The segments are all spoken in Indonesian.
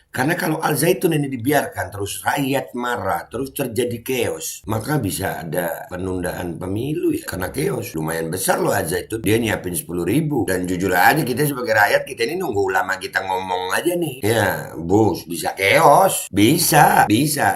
Karena kalau Al Zaitun ini dibiarkan terus rakyat marah, terus terjadi chaos, maka bisa ada penundaan pemilu ya. Karena chaos lumayan besar loh Al Zaitun. Dia nyiapin 10.000. Dan jujur aja kita sebagai rakyat, kita ini nunggu ulama kita ngomong aja nih. Ya, bos, bisa chaos. Bisa.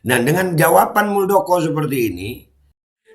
Dan dengan jawaban Muldoko seperti ini,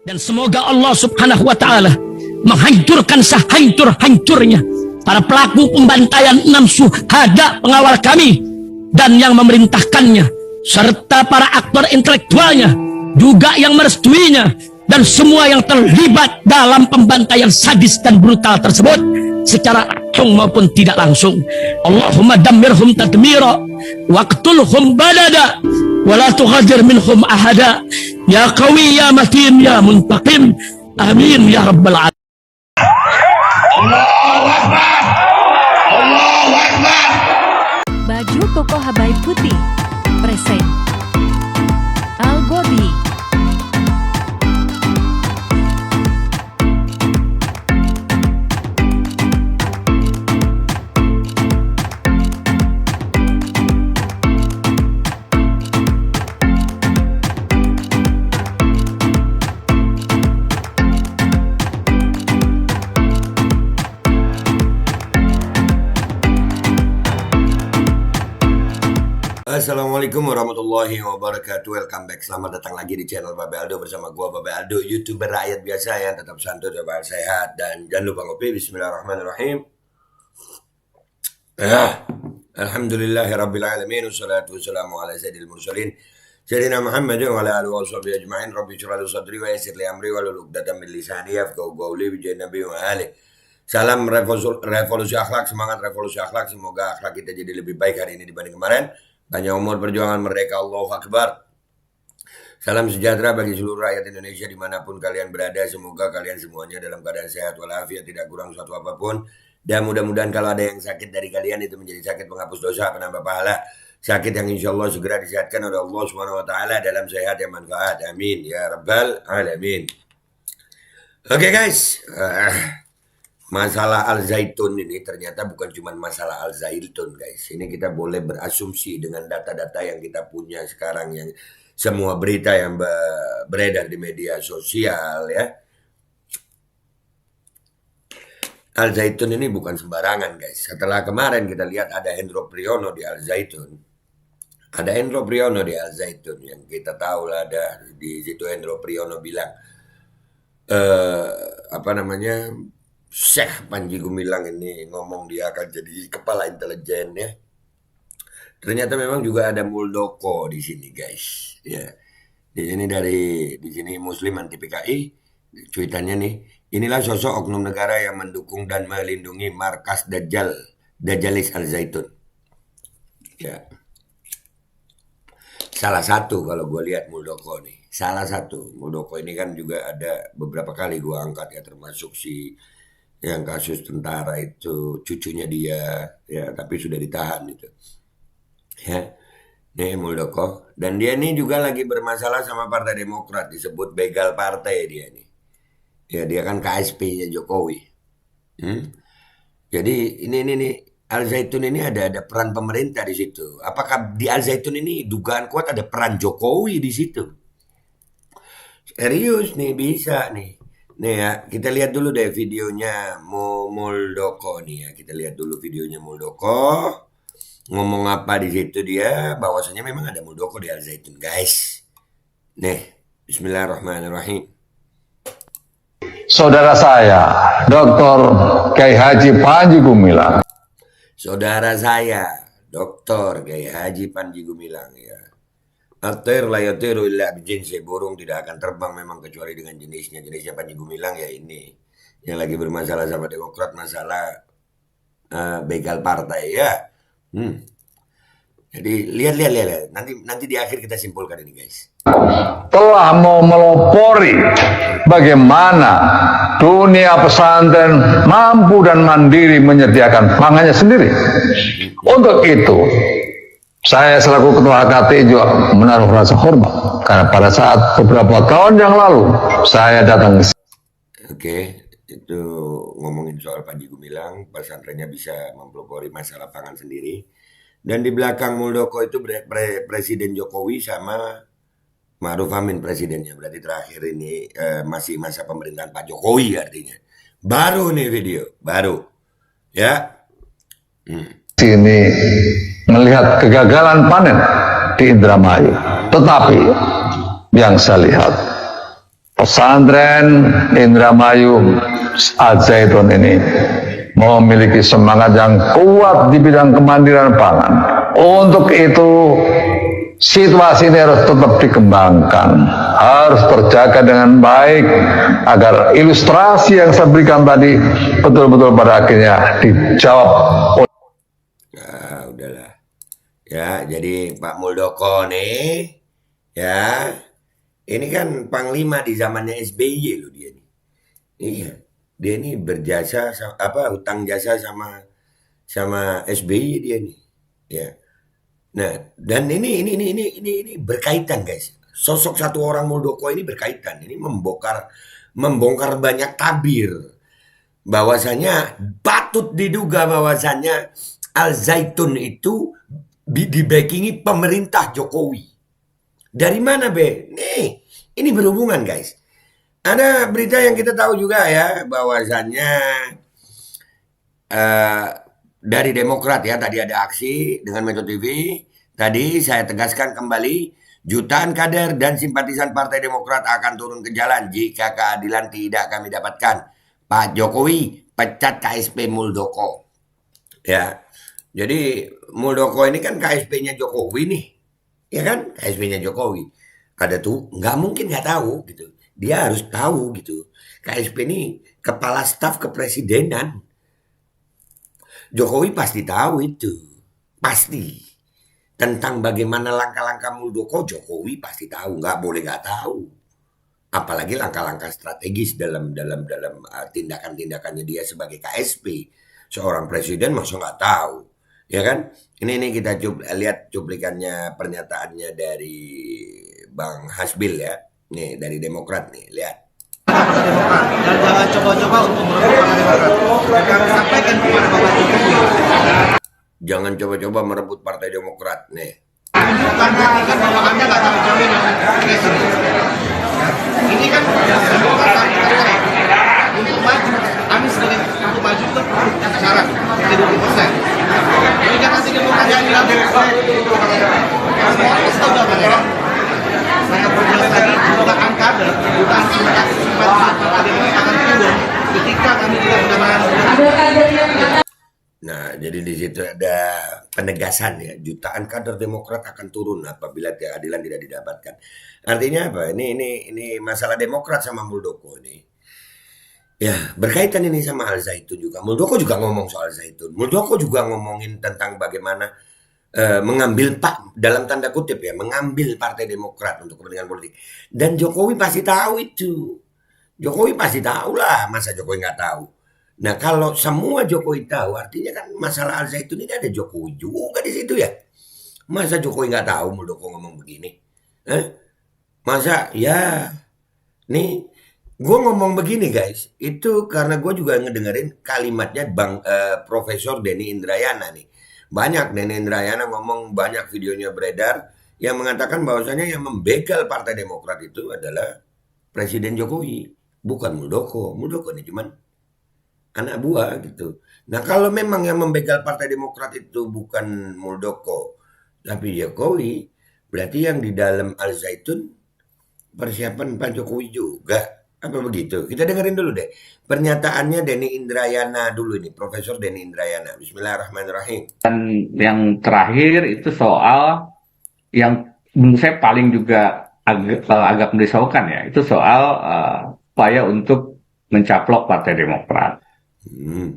dan semoga Allah subhanahu wa ta'ala menghancurkan sehancur-hancurnya para pelaku pembantaian 6 syuhada pengawal kami dan yang memerintahkannya, serta para aktor intelektualnya juga yang merestuinya, dan semua yang terlibat dalam pembantaian sadis dan brutal tersebut secara langsung maupun tidak langsung. Allahumma dammirhum tadmira waqtulhum badada wala tughadir minhum ahada ya qawi ya matin ya muntaqim amin ya rabbal alamin. Allahu Akbar. Allahu Akbar. Baju koko Habaib Putih present Al Godi. Assalamualaikum warahmatullahi wabarakatuh. Welcome back. Selamat datang lagi di channel Babe Aldo bersama gua Babe Aldo, YouTuber rakyat biasa yang tetap santuy, tetap sehat, dan jangan lupa ngopi. Bismillahirrahmanirrahim. Alhamdulillahirabbil alamin, wassalatu wassalamu ala sayyidil mursalin sayyidina Muhammadin wa ala alihi washabihi ajmain. Rabbi shrah li sadri wa yassir li amri wahlul 'uqdatam min lisani yafqahu qawli bi nabi wa ali. Salam revolusi akhlak, semangat revolusi akhlak. Semoga akhlak kita jadi lebih baik hari ini dibanding kemarin. Panjang umur, perjuangan merdeka, Allahu Akbar. Salam sejahtera bagi seluruh rakyat Indonesia dimanapun kalian berada. Semoga kalian semuanya dalam keadaan sehat walafiat, tidak kurang suatu apapun. Dan mudah-mudahan kalau ada yang sakit dari kalian itu menjadi sakit penghapus dosa, penambah pahala. Sakit yang insya Allah segera disehatkan oleh Allah Subhanahu Wa Taala dalam sehat yang manfaat. Amin ya rabbal alamin. Oke guys. Masalah Al Zaitun ini ternyata bukan cuma masalah Al Zaitun guys. Ini kita boleh berasumsi dengan data-data yang kita punya sekarang, yang semua berita yang beredar di media sosial ya. Al Zaitun ini bukan sembarangan guys. Setelah kemarin kita lihat ada Hendro Priyono di Al Zaitun. Ada Hendro Priyono di Al Zaitun yang kita tahu lah, ada di situ Hendro Priyono bilang Syekh Panji Gumilang ini ngomong dia akan jadi kepala intelijen ya. Ternyata memang juga ada Muldoko di sini guys. Ya. Di sini Muslim anti PKI, cuitannya nih. Inilah sosok oknum negara yang mendukung dan melindungi markas Dajalis Al Zaitun. Ya. Salah satu kalau gue lihat Muldoko nih. Salah satu. Muldoko ini kan juga ada beberapa kali gue angkat ya, termasuk si yang kasus tentara itu cucunya dia ya, tapi sudah ditahan itu ya, nih Muldoko. Dan dia ini juga lagi bermasalah sama Partai Demokrat, disebut begal partai dia nih ya. Dia kan KSP-nya Jokowi. Jadi ini Al Zaitun ini ada peran pemerintah di situ. Apakah di Al Zaitun ini dugaan kuat ada peran Jokowi di situ? Serius nih, bisa nih. Nih ya, kita lihat dulu deh videonya Muldoko nih ya. Kita lihat dulu videonya Muldoko. Ngomong apa di situ dia, bahwasanya memang ada Muldoko di Al Zaitun, guys. Nih, bismillahirrahmanirrahim. Saudara saya, Dr. Kiai Haji Panji Gumilang. Saudara saya, Dr. Kiai Haji Panji Gumilang ya. At-tayr la yatiru illa bijinsi, burung tidak akan terbang memang kecuali dengan jenisnya. Jenisnya Panji Gumilang ya ini. Yang lagi bermasalah sama Demokrat, masalah begal partai ya. Jadi lihat. Nanti di akhir kita simpulkan ini guys. Telah mau melopori bagaimana dunia pesantren mampu dan mandiri menyediakan pangannya sendiri. Untuk itu, saya selaku Ketua HKT juga menaruh rasa hormat karena pada saat beberapa tahun yang lalu saya datang ke sini. Oke, itu ngomongin soal Panji Gumilang, pesantrennya bisa mempelopori masalah pangan sendiri. Dan di belakang Muldoko itu Presiden Jokowi sama Ma'ruf Amin presidennya. Berarti terakhir ini masih masa pemerintahan Pak Jokowi artinya. Baru nih video, baru. Ya. Sini melihat kegagalan panen di Indramayu. Tetapi yang saya lihat, pesantren Indramayu Al-Zaitun ini memiliki semangat yang kuat di bidang kemandirian pangan. Untuk itu situasi ini harus tetap dikembangkan, harus terjaga dengan baik agar ilustrasi yang saya berikan tadi betul-betul pada akhirnya dijawab. Nah, udahlah. Ya, jadi Pak Muldoko nih, ya, ini kan panglima di zamannya SBY loh dia nih. Iya, dia ini berjasa hutang jasa sama SBY dia nih. Ya. Nah, dan ini berkaitan guys. Sosok satu orang Muldoko ini berkaitan. Ini membongkar banyak tabir. Bahwasanya patut diduga bahwasanya Al-Zaitun itu dibackingi pemerintah Jokowi. Dari mana Be? Nih, ini berhubungan guys. Ada berita yang kita tahu juga ya bahwasanya dari Demokrat ya, tadi ada aksi dengan Metro TV. Tadi saya tegaskan kembali, jutaan kader dan simpatisan Partai Demokrat akan turun ke jalan jika keadilan tidak kami dapatkan. Pak Jokowi pecat KSP Muldoko. Ya, jadi Muldoko ini kan KSP-nya Jokowi nih, ya kan? KSP-nya Jokowi. Ada tuh, nggak mungkin nggak tahu gitu. Dia harus tahu gitu. KSP ini kepala staf kepresidenan. Jokowi pasti tahu itu, pasti. Tentang bagaimana langkah-langkah Muldoko, Jokowi pasti tahu, nggak boleh nggak tahu. Apalagi langkah-langkah strategis dalam tindakan-tindakannya dia sebagai KSP. Seorang presiden masa nggak tahu, ya kan? Ini kita lihat cuplikannya pernyataannya dari Bang Hasbil ya, nih dari Demokrat nih, lihat. Dan jangan coba-coba untuk merebut Partai Demokrat. Dan kami sampaikan kepada Bapak Jokowi. Jangan coba-coba merebut Partai Demokrat, nih. Tunjukkan buktikan bahwa Anda nggak tahu jamin presiden. Ini kan Demokrat terkait untuk maju. Anies sebagai untuk maju itu syarat 20%. Jadi kan nanti Demokrat yang bilang semua orang tahu jawabannya kan. Saya berjelas tadi jutaan kader, jutaan simpatisan Partai Demokrat akan turun ketika kami tidak mendapatkan. Nah, jadi di situ ada penegasan ya, jutaan kader Demokrat akan turun apabila keadilan tidak didapatkan. Artinya apa? Ini masalah Demokrat sama Muldoko ini. Ya, berkaitan ini sama Al-Zaitun juga. Muldoko juga ngomong soal Zaitun. Muldoko juga ngomongin tentang bagaimana mengambil dalam tanda kutip ya, mengambil Partai Demokrat untuk kepentingan politik. Dan Jokowi pasti tahu itu. Jokowi pasti tahu lah, masa Jokowi nggak tahu. Nah kalau semua Jokowi tahu, artinya kan masalah Al-Zaitun ini ada Jokowi juga di situ ya. Masa Jokowi nggak tahu Muldoko ngomong begini? Masa ya, nih gue ngomong begini guys, itu karena gue juga ngedengerin kalimatnya Profesor Denny Indrayana nih. Banyak Denny Indrayana ngomong, banyak videonya beredar yang mengatakan bahwasanya yang membegal Partai Demokrat itu adalah Presiden Jokowi, bukan Muldoko. Muldoko ini cuman anak buah gitu. Nah kalau memang yang membegal Partai Demokrat itu bukan Muldoko, tapi Jokowi, berarti yang di dalam Al-Zaitun persiapan Pak Jokowi juga. Apa begitu? Kita dengerin dulu deh pernyataannya Denny Indrayana dulu ini, Profesor Denny Indrayana. Bismillahirrahmanirrahim. Dan yang terakhir itu soal yang menurut saya paling juga agak merisaukan ya, itu soal upaya untuk mencaplok Partai Demokrat.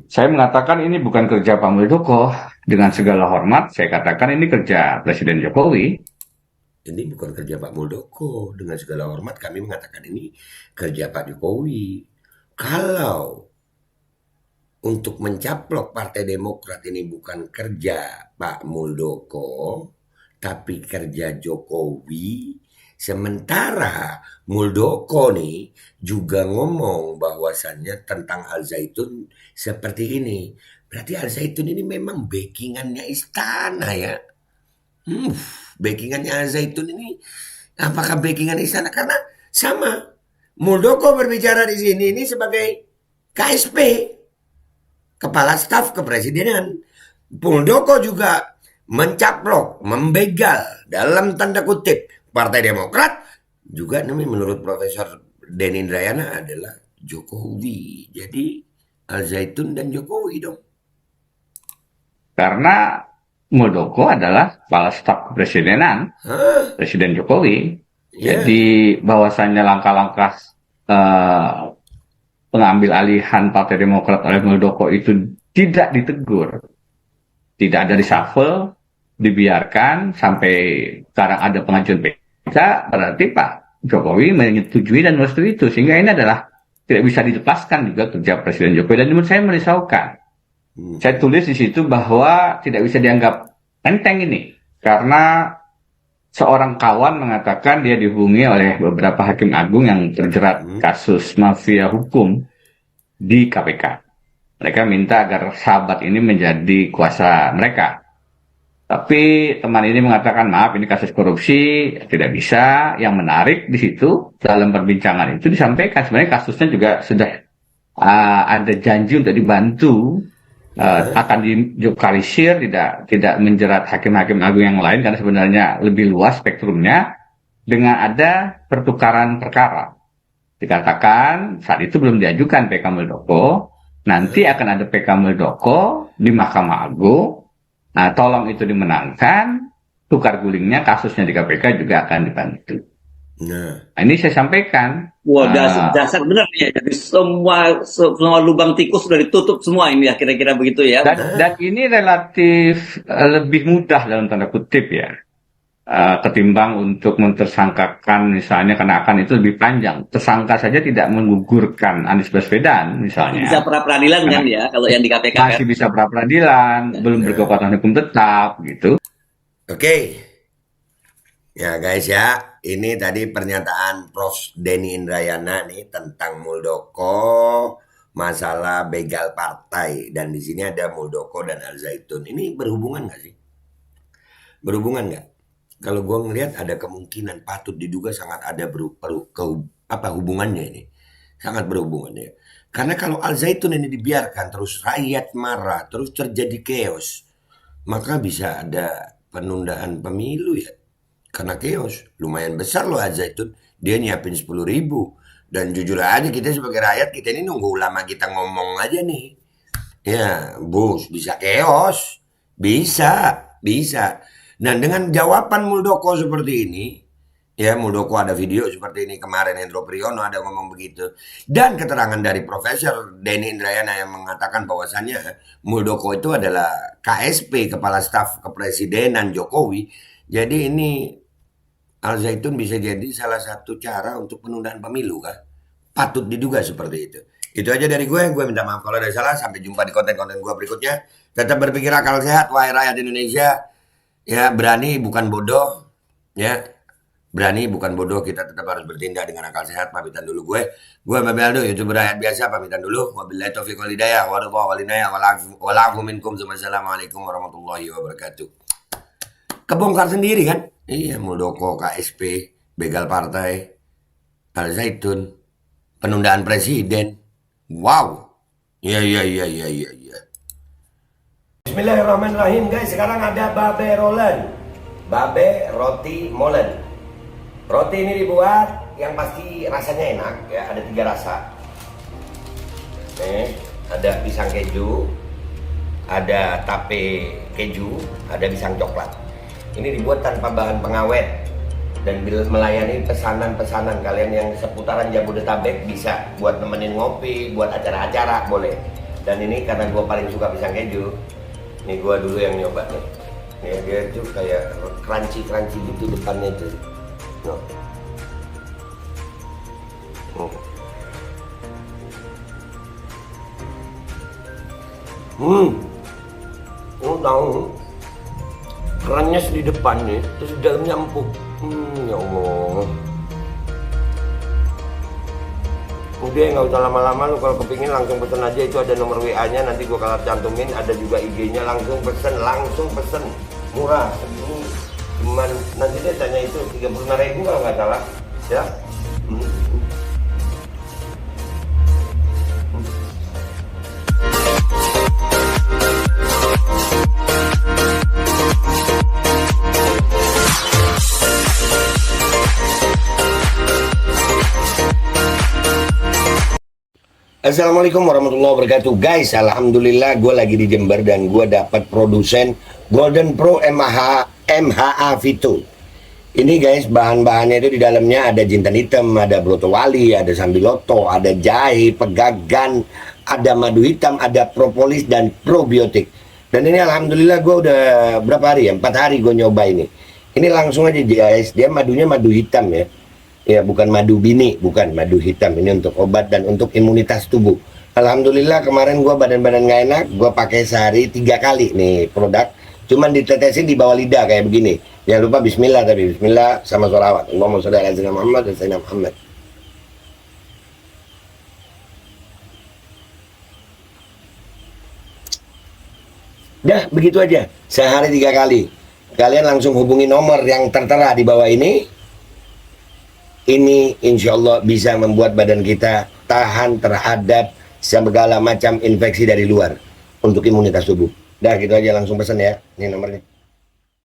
Saya mengatakan ini bukan kerja Pak Muldoko. Dengan segala hormat, saya katakan ini kerja Presiden Jokowi. Ini bukan kerja Pak Muldoko. Dengan segala hormat kami mengatakan ini kerja Pak Jokowi. Kalau untuk mencaplok Partai Demokrat ini bukan kerja Pak Muldoko, tapi kerja Jokowi. Sementara Muldoko nih juga ngomong bahwasannya tentang Al-Zaitun seperti ini. Berarti Al Zaitun ini memang backingannya istana ya. Backingannya Al Zaitun ini apakah backingan istana? Karena sama Muldoko berbicara di sini ini sebagai KSP, Kepala Staf Kepresidenan. Muldoko juga mencaplok, membegal dalam tanda kutip Partai Demokrat juga namanya menurut Profesor Denny Indrayana adalah Jokowi. Jadi Al Zaitun dan Jokowi dong. Karena Muldoko adalah kepala staf kepresidenan Presiden Jokowi. Yeah. Jadi bahwasannya langkah-langkah pengambil alihan Partai Demokrat oleh Muldoko itu tidak ditegur, tidak ada reshuffle, dibiarkan sampai sekarang ada pengajuan PK, berarti Pak Jokowi menyetujui dan merestui itu, sehingga ini adalah tidak bisa dilepaskan juga kerja Presiden Jokowi, dan menurut saya merisaukan. Saya tulis di situ bahwa tidak bisa dianggap enteng ini, karena seorang kawan mengatakan dia dihubungi oleh beberapa hakim agung yang terjerat kasus mafia hukum di KPK. Mereka minta agar sahabat ini menjadi kuasa mereka. Tapi teman ini mengatakan, maaf ini kasus korupsi, tidak bisa. Yang menarik di situ, dalam perbincangan itu disampaikan, sebenarnya kasusnya juga sudah ada janji untuk dibantu, akan dilokalisir, tidak menjerat hakim-hakim agung yang lain, karena sebenarnya lebih luas spektrumnya, dengan ada pertukaran perkara. Dikatakan saat itu belum diajukan PK Muldoko, nanti akan ada PK Muldoko di Mahkamah Agung. Nah, tolong itu dimenangkan, tukar gulingnya kasusnya di KPK juga akan dibantu. Nah, ini saya sampaikan. Wah, dasar benar ya. Jadi semua lubang tikus sudah ditutup semua ini ya, kira-kira begitu ya. Dan ini relatif lebih mudah dalam tanda kutip ya, ketimbang untuk mentersangkakan misalnya, karena akan itu lebih panjang. Tersangka saja tidak menggugurkan Anies Baswedan misalnya. Bisa pra peradilan kan ya, kalau yang di KPK masih kan? bisa pra peradilan, belum berkekuatan hukum tetap gitu. Oke. Ya guys ya, ini tadi pernyataan Prof. Denny Indrayana nih tentang Muldoko, masalah begal partai, dan di sini ada Muldoko dan Al Zaitun. Ini berhubungan nggak sih? Berhubungan nggak? Kalau gue ngelihat ada kemungkinan, patut diduga sangat ada hubungannya ini, sangat berhubungan ya. Karena kalau Al Zaitun ini dibiarkan terus rakyat marah, terus terjadi chaos, maka bisa ada penundaan pemilu ya. Karena chaos lumayan besar loh Al Zaitun, dia nyiapin 10.000, dan jujur aja kita sebagai rakyat, kita ini nunggu ulama kita ngomong aja nih ya, bos, bisa chaos, bisa. Nah, dengan jawaban Muldoko seperti ini ya, Muldoko ada video seperti ini kemarin, Hendro Priyono ada ngomong begitu, dan keterangan dari Profesor Denny Indrayana yang mengatakan bahwasannya Muldoko itu adalah KSP, Kepala Staf Kepresidenan Jokowi. Jadi ini Al Zaitun bisa jadi salah satu cara untuk penundaan pemilu kan? Patut diduga seperti itu. Itu aja dari gue minta maaf kalau ada salah. Sampai jumpa di konten-konten gue berikutnya. Tetap berpikir akal sehat, wahai rakyat Indonesia. Ya, berani bukan bodoh. Ya, berani bukan bodoh. Kita tetap harus bertindak dengan akal sehat. Pamitan dulu gue. Gue Mbak Beldo, YouTuber rakyat biasa. Pamitan dulu. Wabillahi taufiq wal hidayah. Wa'alaikum minkum. Wassalamualaikum warahmatullahi wabarakatuh. Kebongkar sendiri kan? Iya, Muldoko, KSP, begal partai, Al Zaitun, penundaan presiden. Wow. Iya. Bismillahirrahmanirrahim guys. Sekarang ada babe rolen, babe roti molen. Roti ini dibuat yang pasti rasanya enak ya. Ada 3 rasa. Nih, ada pisang keju, ada tape keju, ada pisang coklat. Ini dibuat tanpa bahan pengawet dan melayani pesanan-pesanan kalian yang seputaran Jabodetabek, bisa buat nemenin ngopi, buat acara-acara boleh. Dan ini karena gue paling suka pisang keju, ini gue dulu yang nyoba nih. Nih dia tuh kayak crunchy gitu depannya tuh. Tahu kerannya di depan nih, terus di dalamnya empuk. Ya Allah. Udah nggak usah lama-lama, lu kalau kepingin langsung pesen aja, itu ada nomor WA-nya, nanti gua kalau cantumin, ada juga IG-nya, langsung pesen, murah segini, cuman nanti dia tanya itu 35.000 kalau nggak salah, ya. Assalamualaikum warahmatullahi wabarakatuh. Guys, alhamdulillah gue lagi di Jember dan gue dapat produsen Golden Pro MHA Vito. Ini guys, bahan-bahannya itu di dalamnya ada jintan hitam, ada broto wali, ada sambiloto, ada jahe, pegagan, ada madu hitam, ada propolis dan probiotik. Dan ini alhamdulillah gue udah berapa hari ya? 4 hari gue nyoba ini. Ini langsung aja guys, dia madunya madu hitam ya. Ya, bukan madu bini, bukan madu hitam. Ini untuk obat dan untuk imunitas tubuh. Alhamdulillah kemarin gua badan-badan nggak enak, gua pakai sehari 3 kali nih produk. Cuman ditetesin di bawah lidah kayak begini. Jangan lupa bismillah, tapi bismillah sama sholawat. Allahumma sholli ala sayyidina Muhammad dan sayyidina Muhammad. Dah, begitu aja. Sehari 3 kali. Kalian langsung hubungi nomor yang tertera di bawah ini. Ini insya Allah bisa membuat badan kita tahan terhadap segala macam infeksi dari luar untuk imunitas tubuh. Dah gitu aja, langsung pesan ya. Ini nomornya.